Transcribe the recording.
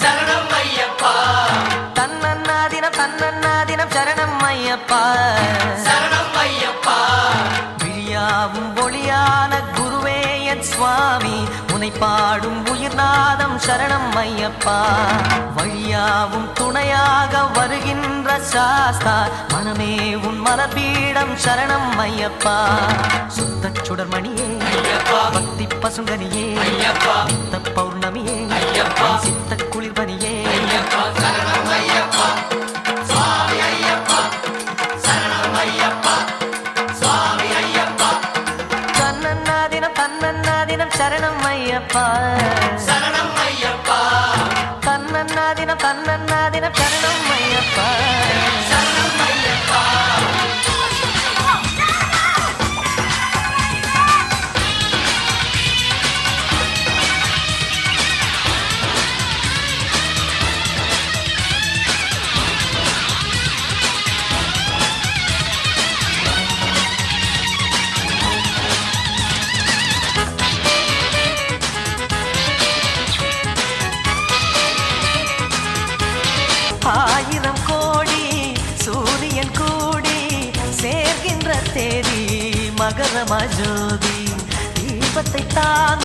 சரணம் ஐயப்பா. தன்னன்னாதினம் தன்னன்னாதினம் சரணம் ஐயப்பா. சரணம் ஐயப்பா. விழியாவும் ஒளியான குருவே என் சுவாமி, உனை பாடும் உயிர்நாதம் சரணம் ஐயப்பா. வழியாவும் துணையாக வருகின்ற சாஸ்தா, மனமே உன் மலர்பீடம் சரணம் ஐயப்பா. சுத்த சுடர்மணியே பக்தி பசுங்கனியே, சித்த பௌர்ணமியே சித்த குளிர்பனியே, சரணம் ஐயப்பா. சுவாமி ஐயப்பா. சரணம் ஐயப்பா. சுவாமி ஐயப்பா. தன்னன்னாதினம் தன்னன்னாதினம் சரணம் ஐயப்பா. சரணம் ஐயப்பா. தன்னன்னாதினம் தன்னன்னாதினம் சரணம் ஐயப்பா. சரணம் ஐயப்பா. ஆயிரம் கோடி சூரியன் கூடி சேர்கின்ற தேதி மகரம ஜோதி, தீபத்தை தான்